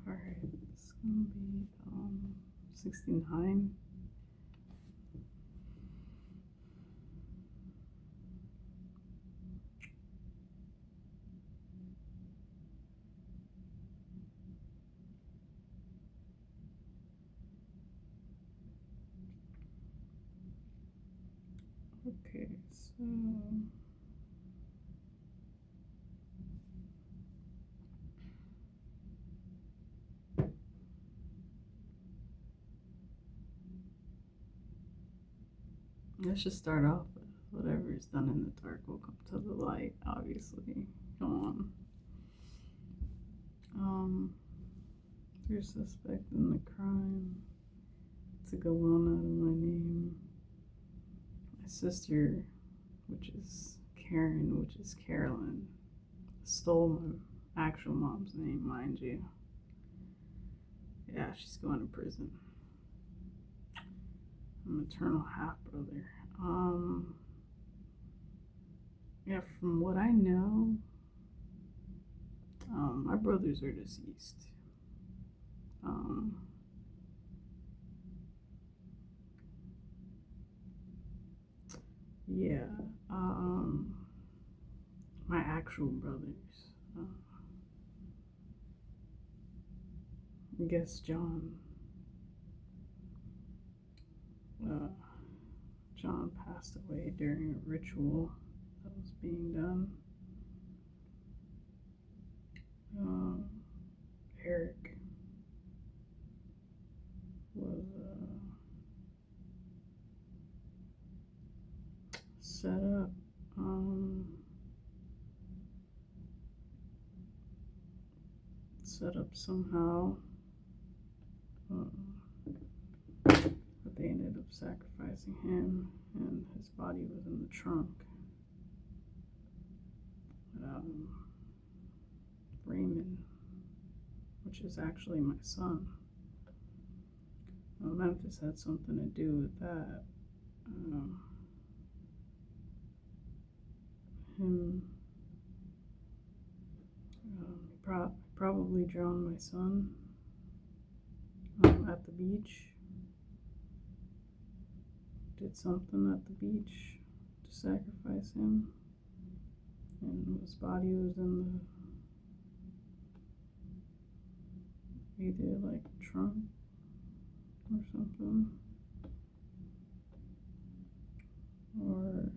Alright, it's gonna be 69. Okay, so let's just start off with whatever is done in the dark will come to the light, obviously. Go on. You're suspect in the crime to go on out of my name. My sister, which is Karen, which is Carolyn, stole my actual mom's name, mind you. Yeah, she's going to prison. Maternal half brother. Yeah, from what I know, my brothers are deceased. Yeah, my actual brothers. I guess John passed away during a ritual that was being done. Eric was set up somehow, but they ended up sacrificing him, and his body was in the trunk. Raymond, which is actually my son. Memphis had something to do with that. Him probably drowned my son at the beach. Did something at the beach to sacrifice him, and his body was in the either like trunk or something, or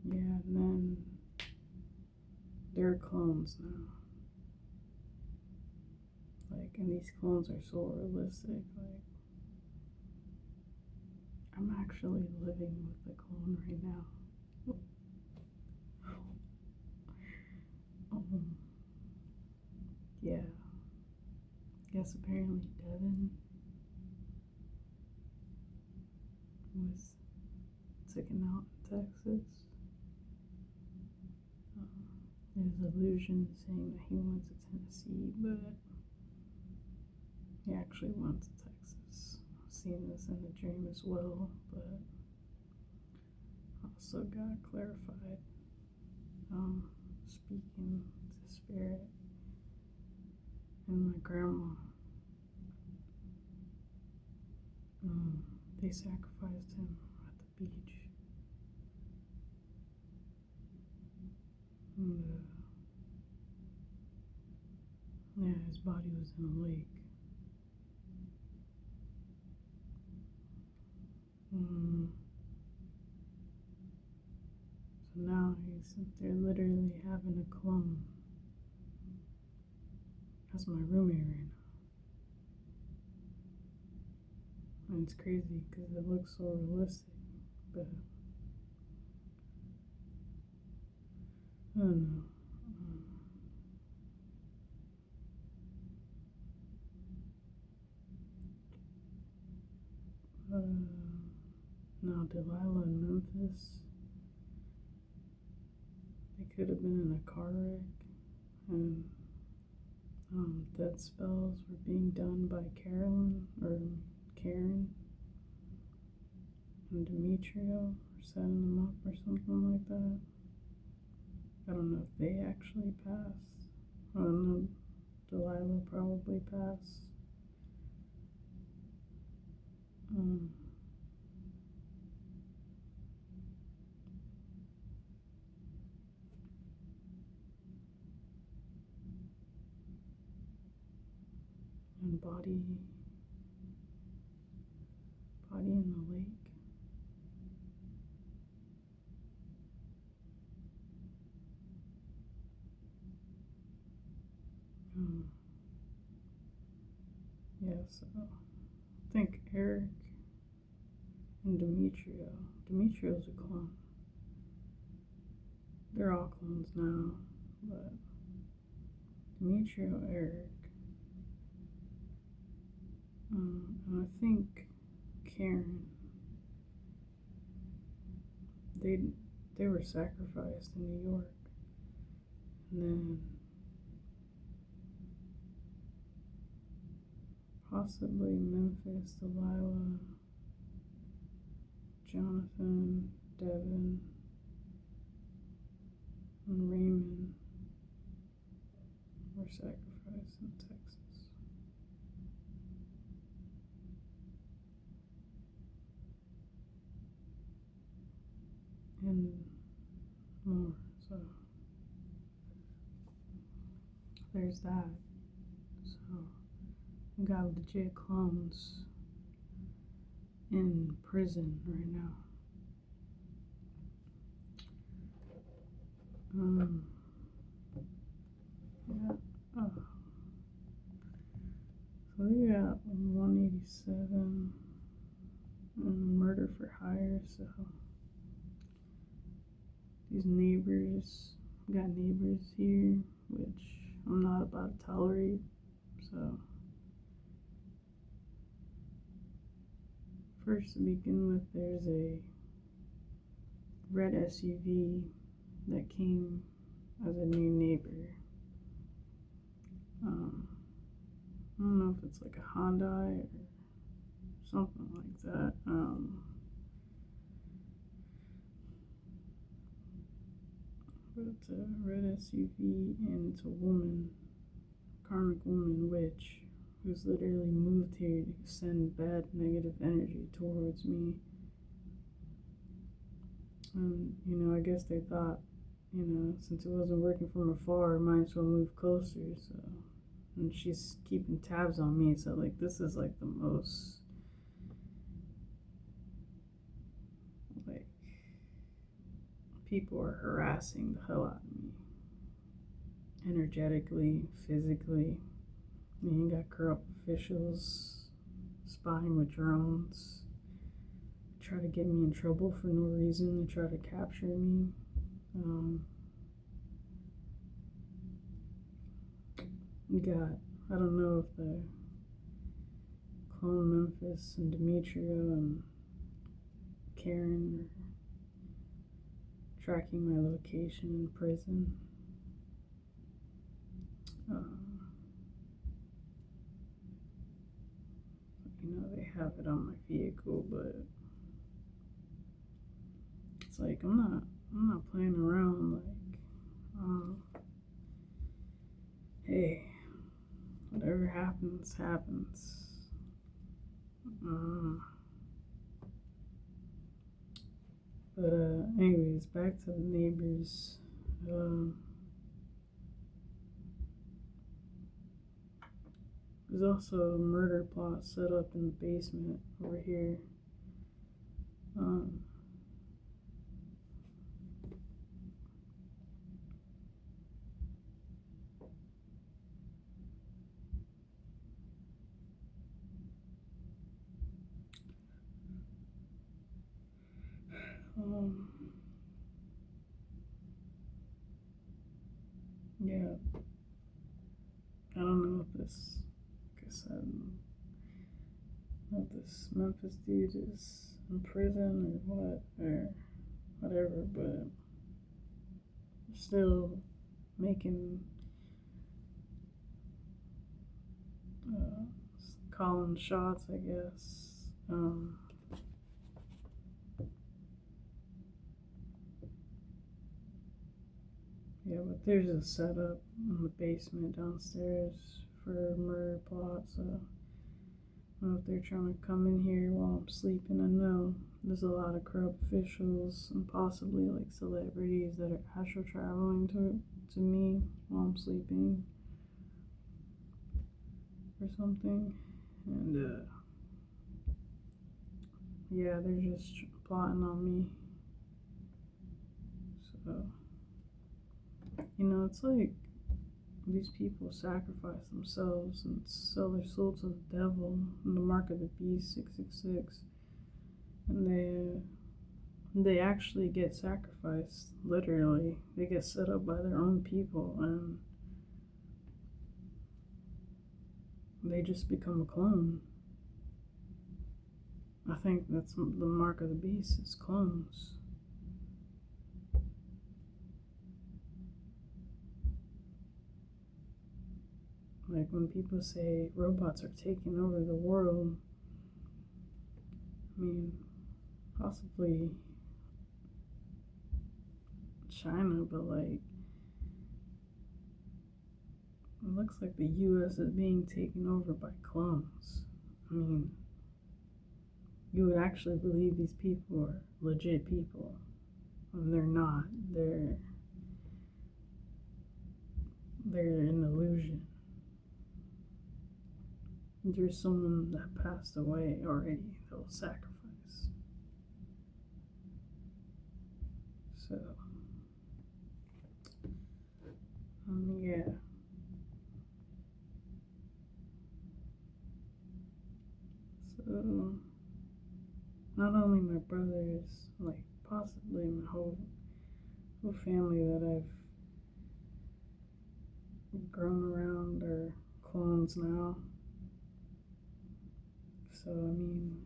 yeah, and then they're clones now. Like, and these clones are so realistic. Like, I'm actually living with the clone right now. Yeah. Guess apparently Devin was taken out in Texas. There's illusion saying that he went to Tennessee, but he actually went to Texas. I've seen this in the dream as well, but also got clarified. Speaking to spirit and my grandma. They sacrificed him at the beach. And, yeah, his body was in a lake. So now they're literally having a clone. That's my roommate right now. And it's crazy because it looks so realistic, but I don't know. Now Delilah and Memphis, they could have been in a car wreck, and death spells were being done by Karen, and Demetrio for setting them up or something like that. I don't know if they actually passed. I don't know. Delilah probably passed. Um, and body in the lake. Yeah, so I think Eric and Demetrio. Demetrio's a clone. They're all clones now, but Demetrio, Eric, and I think Karen. They were sacrificed in New York, and then possibly Memphis, Delilah, Jonathan, Devin, and Raymond were sacrificed in Texas. And more, so there's that. So we got legit clones in prison right now. Yeah. Oh. So we got 187 and murder for hire. So these neighbors, got neighbors here, which I'm not about to tolerate. So first, to begin with, there's a red SUV that came as a new neighbor. I don't know if it's like a Hyundai or something like that. But it's a red SUV and it's a woman, karmic woman witch, who's literally moved here to send bad negative energy towards me. And, I guess they thought, since it wasn't working from afar, might as well move closer, so. And she's keeping tabs on me, so, this is, the most, people are harassing the hell out of me. Energetically, physically. You got corrupt officials spying with drones, try to get me in trouble for no reason. They try to capture me. You got, I don't know if the clone Memphis and Demetrio and Karen are tracking my location in prison. They have it on my vehicle, but it's I'm not playing around. Hey, whatever happens, happens. But anyways, back to the neighbors. There's also a murder plot set up in the basement over here. Yeah, I don't know if this, like I said, if this Memphis dude is in prison or what, or whatever, but still making, calling shots, I guess. Yeah, but there's a setup in the basement downstairs for a murder plot, so I don't know if they're trying to come in here while I'm sleeping. I know there's a lot of corrupt officials and possibly like celebrities that are astral traveling to me while I'm sleeping or something. And yeah, they're just plotting on me. So, it's like these people sacrifice themselves and sell their soul to the devil in the mark of the beast 666, and they actually get sacrificed. Literally, they get set up by their own people, and they just become a clone. I think that's the mark of the beast, is clones. Like when people say robots are taking over the world, I mean, possibly China, but like, it looks like the US is being taken over by clones. I mean, you would actually believe these people are legit people. And they're not. They're an illusion. There's someone that passed away already they'll sacrifice. So, yeah. So, not only my brothers, like possibly my whole family that I've grown around are clones now. So, I mean,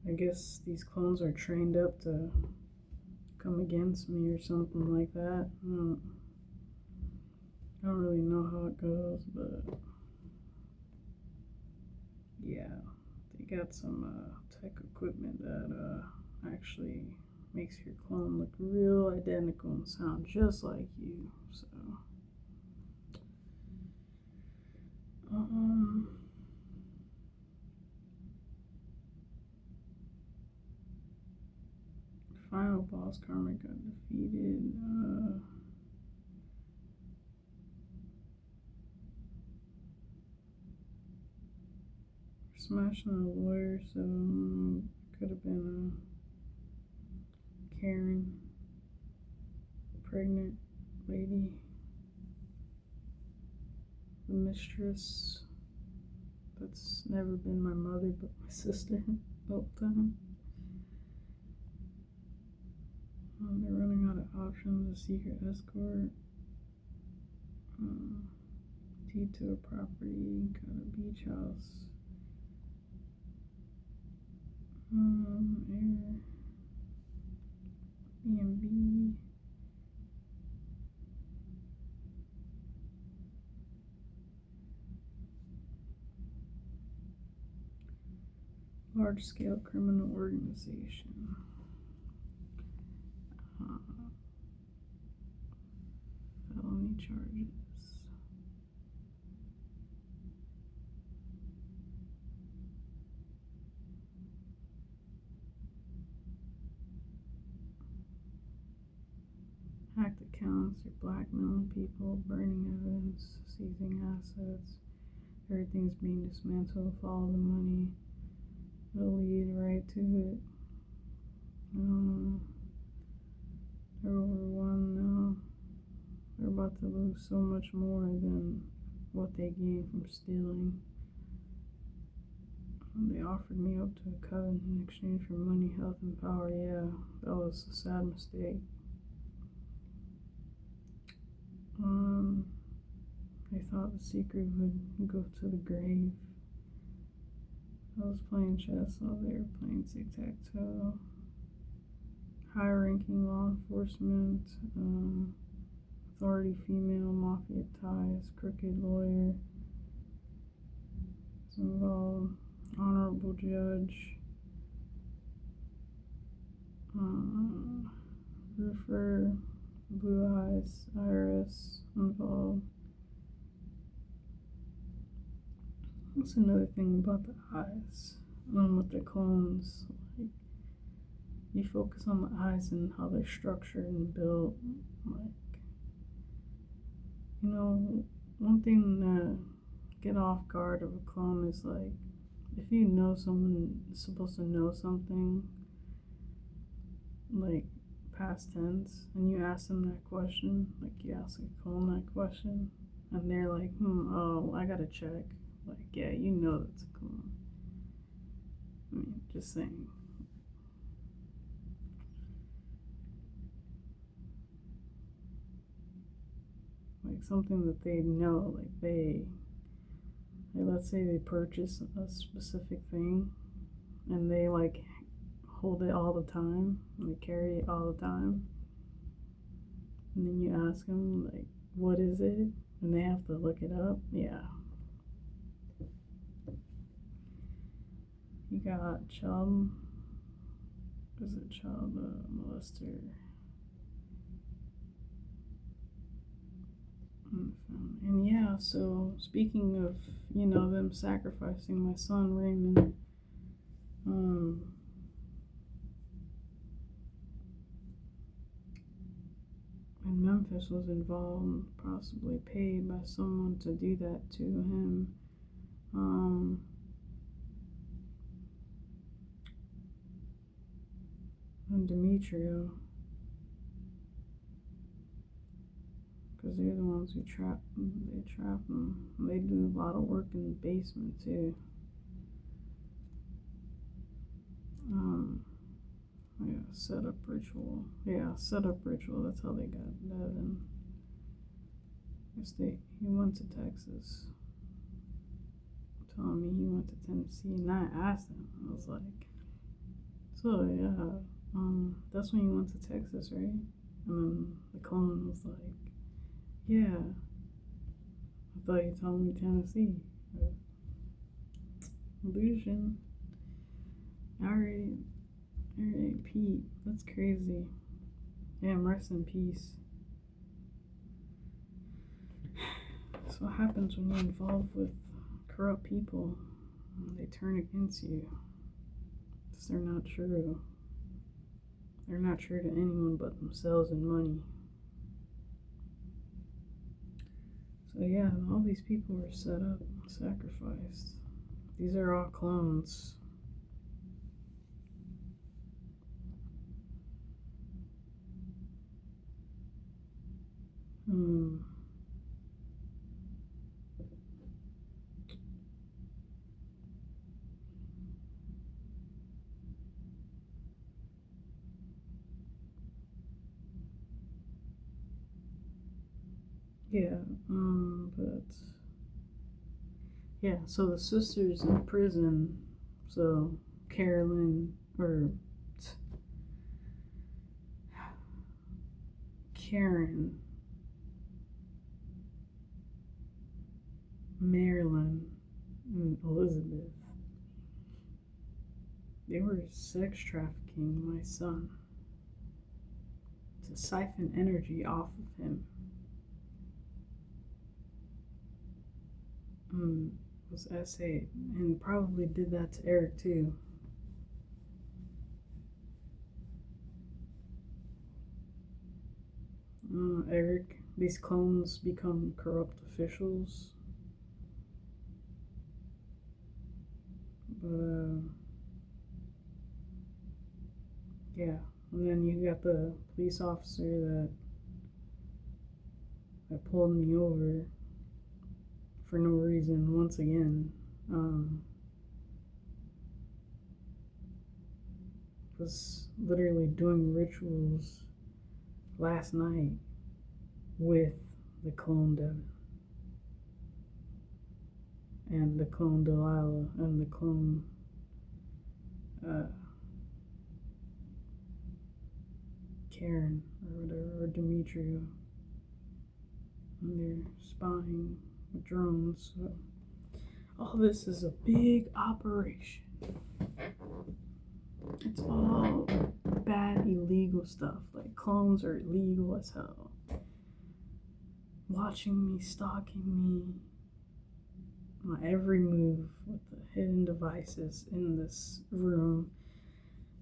I guess these clones are trained up to come against me or something like that. I don't really know how it goes, but yeah, they got some tech equipment that actually makes your clone look real identical and sound just like you. So, final boss karma got defeated. Smashing a lawyer, so could have been Karen, pregnant lady, the mistress. That's never been my mother, but my sister all the time. They're running out of options. A secret escort. Deed to a property. Got a beach house. Airbnb. Large scale criminal organization. Felony charges. Hacked accounts, you're blackmailing people, burning evidence, seizing assets. Everything's being dismantled. Follow the money. It'll lead right to it. They're over one now. They're about to lose so much more than what they gained from stealing. They offered me up to a coven in exchange for money, health, and power. Yeah, that was a sad mistake. They thought the secret would go to the grave. I was playing chess while they were playing tic-tac-toe. High-ranking law enforcement, authority female, mafia ties, crooked lawyer. It's involved. Honorable judge. Roofer. Blue eyes, iris involved. That's another thing about the eyes. With the clones, like you focus on the eyes and how they're structured and built. Like, one thing to get off guard of a clone is like if you know someone is supposed to know something, like past tense, and you ask them that question, like you ask a clone that question, and they're like, oh, I gotta check. Like, yeah, you know that's a clone. I mean, just saying. Like something that they know, let's say they purchase a specific thing, and they like hold it all the time, and they carry it all the time, and then you ask them like, what is it? And they have to look it up. Yeah. You got child molester. And yeah, so speaking of, them sacrificing my son Raymond, and Memphis was involved, possibly paid by someone to do that to him. And Demetrio, because they're the ones who trap him. They do a lot of work in the basement too. Yeah, setup ritual. That's how they got Devin. He went to Texas. Telling me he went to Tennessee, and I asked him. I was like, so yeah, that's when you went to Texas, right? And then the clone was like, yeah. I thought you told me Tennessee. Illusion. Alright, Pete. That's crazy. Yeah, rest in peace. That's what happens when you're involved with corrupt people. They turn against you. Because they're not true. They're not true to anyone but themselves and money. So yeah, all these people were set up, sacrificed. These are all clones. Yeah, but yeah, so the sister's in prison. So Karen, Marilyn, and Elizabeth, they were sex trafficking my son to siphon energy off of him. Was essayed, and probably did that to Eric too. Eric, these clones become corrupt officials. But yeah, and then you got the police officer that pulled me over for no reason once again. Was literally doing rituals last night with the clone Devin and the clone Delilah and the clone Karen or whatever, or Demetrio. And they're spying with drones. So all this is a big operation. It's all bad illegal stuff. Like clones are illegal as hell. Watching me, stalking me, my every move with the hidden devices in this room,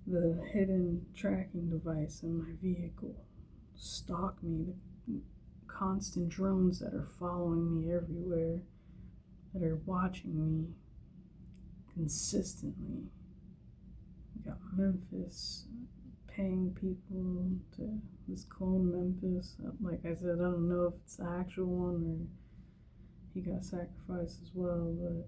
the hidden tracking device in my vehicle, stalk me, the constant drones that are following me everywhere, that are watching me consistently. We got Memphis paying people to this clone Memphis. Like I said, I don't know if it's the actual one or he got sacrificed as well, but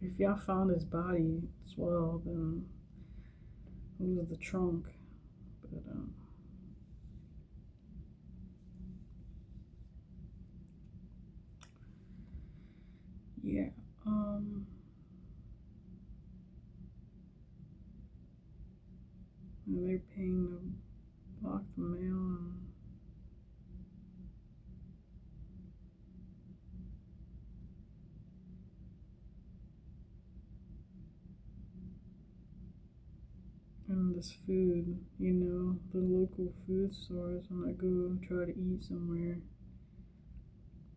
if y'all found his body as well, then it was the trunk. But yeah, and they're paying to block the mail and this food, the local food stores when I go try to eat somewhere.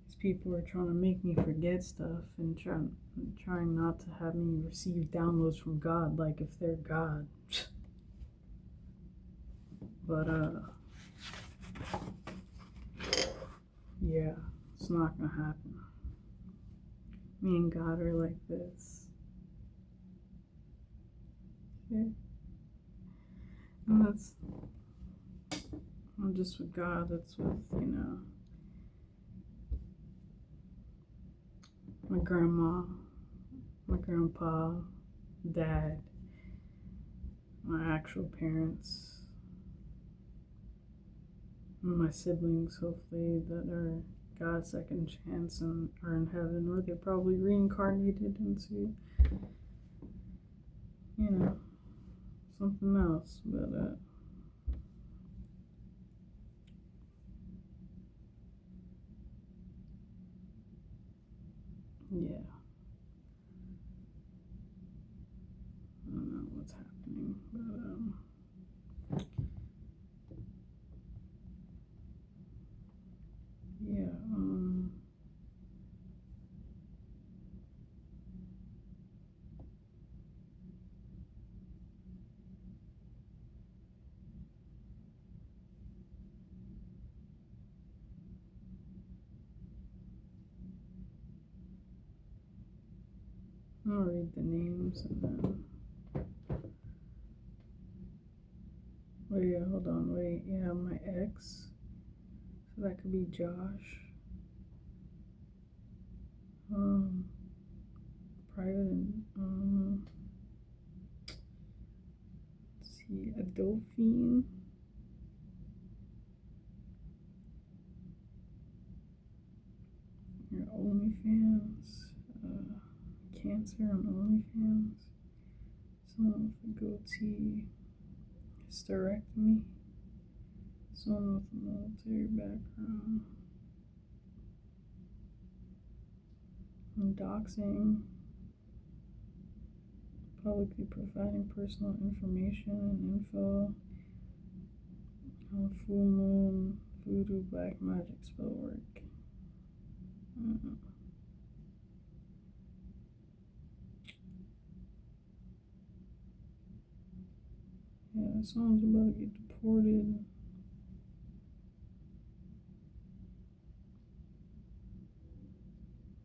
These people are trying to make me forget stuff and trying not to have me receive downloads from God like if they're God. But yeah, it's not gonna happen. Me and God are like this. Okay? And that's not just with God, that's with, my grandma, my grandpa, dad, my actual parents, and my siblings, hopefully, that are God's second chance and are in heaven, or they're probably reincarnated into, something else. But yeah, I don't know what's happening, but yeah, I'll read the names and then. Wait, hold on, wait. Yeah, my ex. So that could be Josh. Private. Let's see, Adolphine. Your OnlyFans. Cancer on OnlyFans. Someone with a goatee. Hysterectomy. Someone with a military background. And doxing. Publicly providing personal information and info. On full moon. Voodoo, black magic, spell work. Yeah, someone's about to get deported.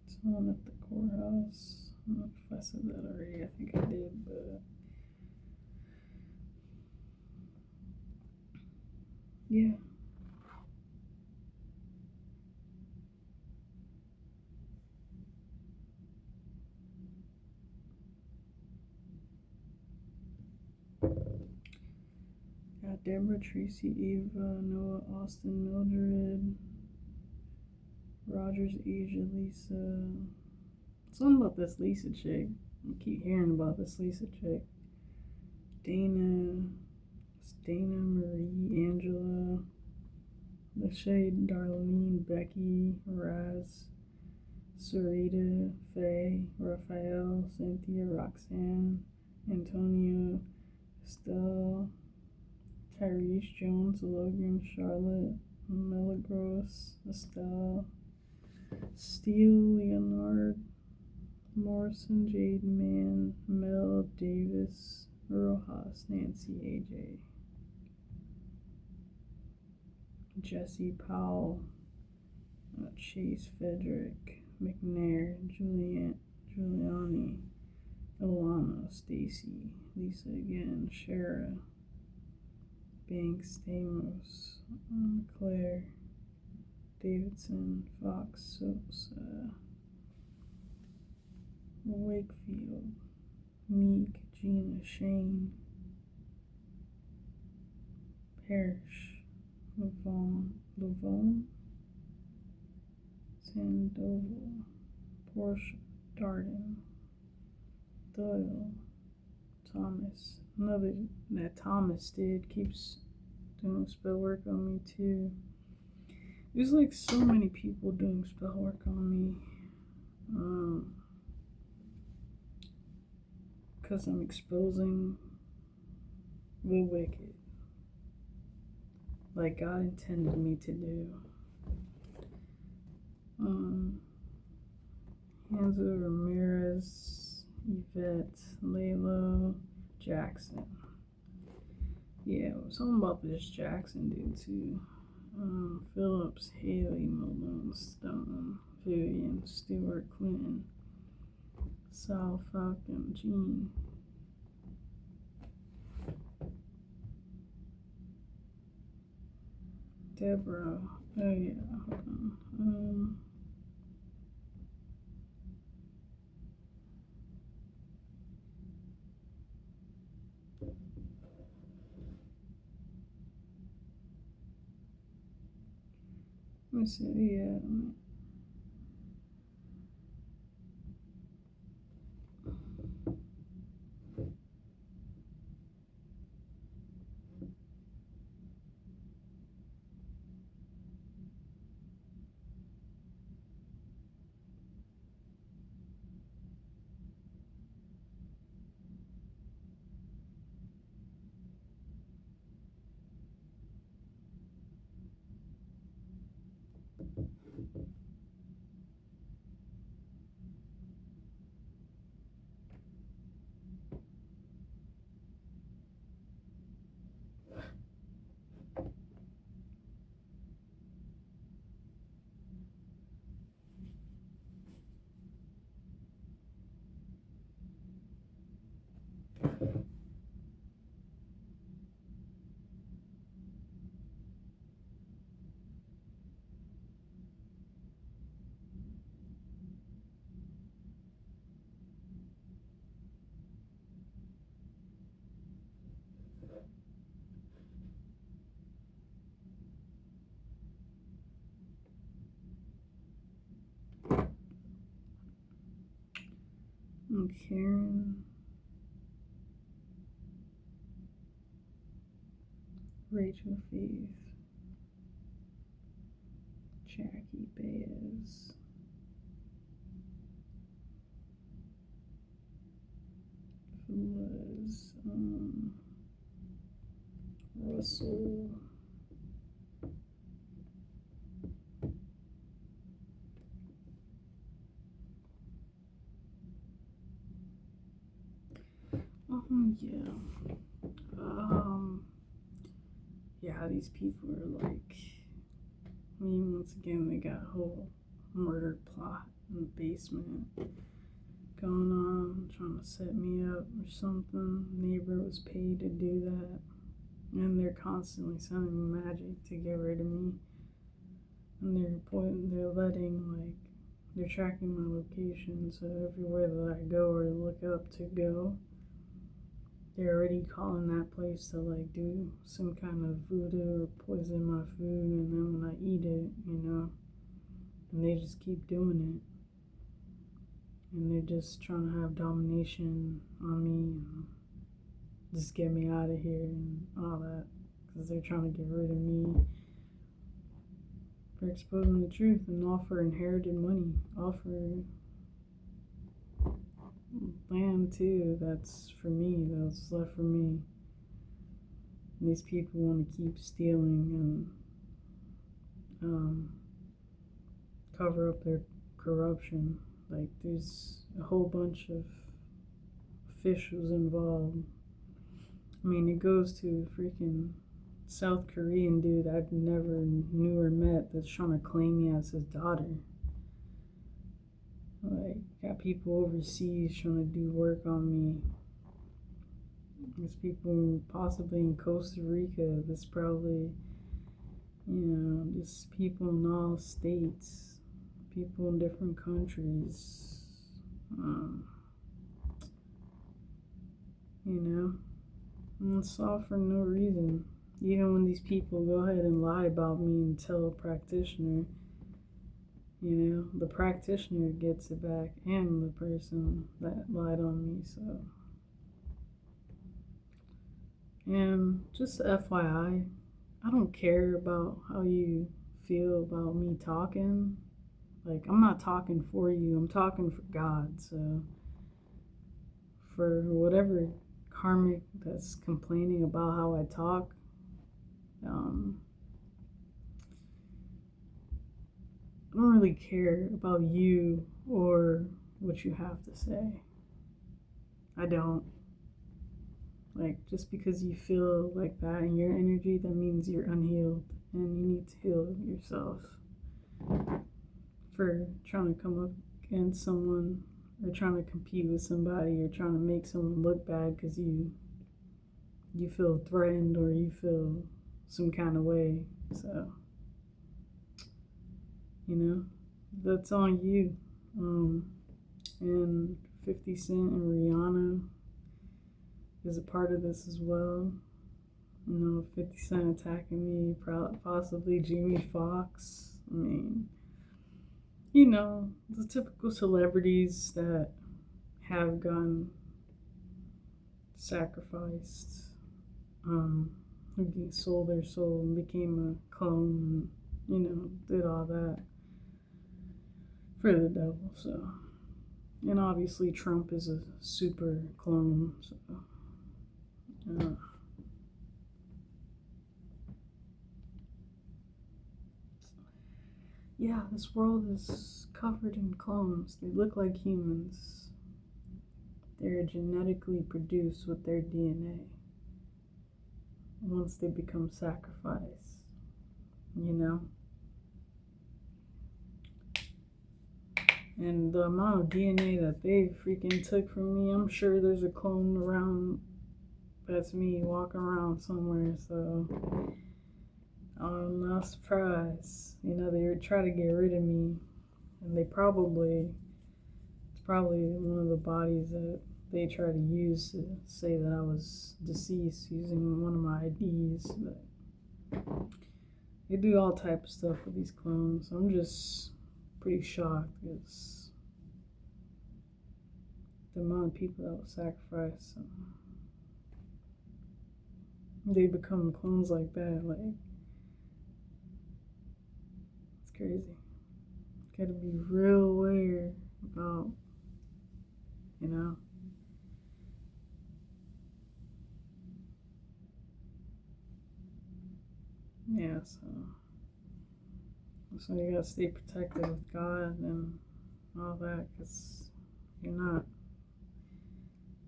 Someone at the courthouse. I don't know if I said that already. I think I did, but yeah. Got Deborah, Tracy, Eva, Noah, Austin, Mildred, Rogers, Asia, Lisa. Something about this Lisa chick. I keep hearing about this Lisa chick. Dana, Marie, Angela, Lachey, Darlene, Becky, Raz, Sarita, Faye, Raphael, Cynthia, Roxanne, Antonio, Estelle, Tyrese, Jones, Logan, Charlotte, Milagros, Estelle, Steele, Leonard, Morrison, Jade Man, Mel, Davis, Rojas, Nancy, AJ, Jesse Powell, Chase, Frederick, McNair, Giuliani, Ilana, Stacy, Lisa again, Shara, Banks, Stamos, Claire, Davidson, Fox, Sosa, Wakefield, Meek, Gina, Shane, Parrish, Lavone, Sandoval, Porsche, Darden, Doyle, Thomas. Another that Thomas did keeps doing spell work on me too. There's like so many people doing spell work on me. Because I'm exposing the wicked. Like God intended me to do. Hanzo, Ramirez, Yvette, Laylo, Jackson. Yeah, something about this Jackson dude too. Phillips, Haley, Malone, Stone, Vivian, Stewart, Clinton, Sal, Falcon, Jean. Deborah. Oh yeah, hold on. Let me see. Yeah. And Karen, Rachel, Faith, Jackie, Baez, Flores, Russell, yeah. Yeah, these people are like, I mean, once again, they got a whole murder plot in the basement going on, trying to set me up or something. Neighbor was paid to do that, and they're constantly sending me magic to get rid of me. And they're letting, like, they're tracking my location, so everywhere that I go or look up to go, they're already calling that place to like do some kind of voodoo or poison my food, and then when I eat it, and they just keep doing it, and they're just trying to have domination on me, and just get me out of here and all that, because they're trying to get rid of me for exposing the truth, and all for inherited money, all for land too. That's for me. That's left for me. And these people want to keep stealing and cover up their corruption. Like, there's a whole bunch of officials involved. I mean, it goes to freaking South Korean dude I've never knew or met that's trying to claim me as his daughter. Like, got people overseas trying to do work on me. There's people possibly in Costa Rica. There's probably, just people in all states, people in different countries. And it's all for no reason. Even when these people go ahead and lie about me and tell a practitioner, the practitioner gets it back and the person that lied on me, so. And just FYI, I don't care about how you feel about me talking. Like, I'm not talking for you, I'm talking for God, so. For whatever karmic that's complaining about how I talk, I don't really care about you or what you have to say. I don't. Like, just because you feel like that in your energy, that means you're unhealed and you need to heal yourself. For trying to come up against someone or trying to compete with somebody or trying to make someone look bad because you feel threatened or you feel some kind of way. So, that's on you. And 50 Cent and Rihanna is a part of this as well. 50 Cent attacking me, possibly Jamie Foxx. I mean, the typical celebrities that have gotten sacrificed, who sold their soul and became a clone and, did all that for the devil, so. And obviously Trump is a super clone, so. Yeah, this world is covered in clones. They look like humans. They're genetically produced with their DNA once they become sacrificed, And the amount of DNA that they freaking took from me, I'm sure there's a clone around that's me walking around somewhere, so I'm not surprised. They try to get rid of me, and it's probably one of the bodies that they try to use to say that I was deceased using one of my IDs. But they do all type of stuff with these clones. I'm just pretty shocked because the amount of people that were sacrificed, they become clones like that. Like, it's crazy. Gotta be real aware about, Yeah, so you gotta stay protected with God and all that, because you're not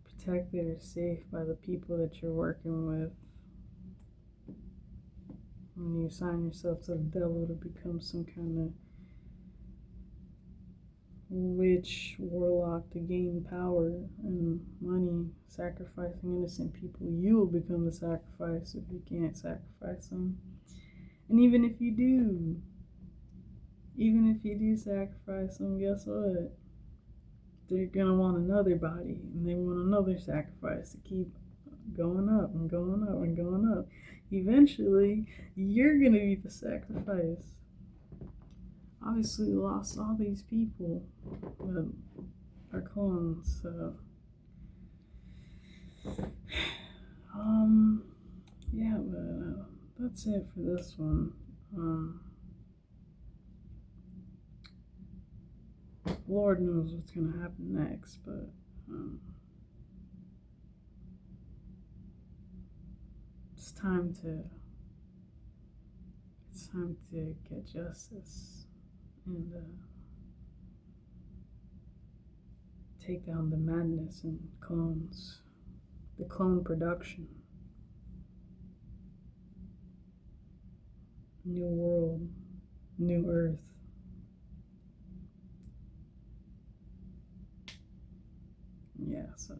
protected or safe by the people that you're working with. When you assign yourself to the devil to become some kind of witch, warlock to gain power and money, sacrificing innocent people, you will become the sacrifice if you can't sacrifice them. And even if you do sacrifice them, guess what? They're gonna want another body, and they want another sacrifice to keep going up and going up and going up. Eventually, you're gonna be the sacrifice. Obviously, we lost all these people that are clones, so. Yeah, but that's it for this one. Lord knows what's going to happen next, but it's time to get justice and take down the madness and clones, the clone production. New world, new earth. Yeah, so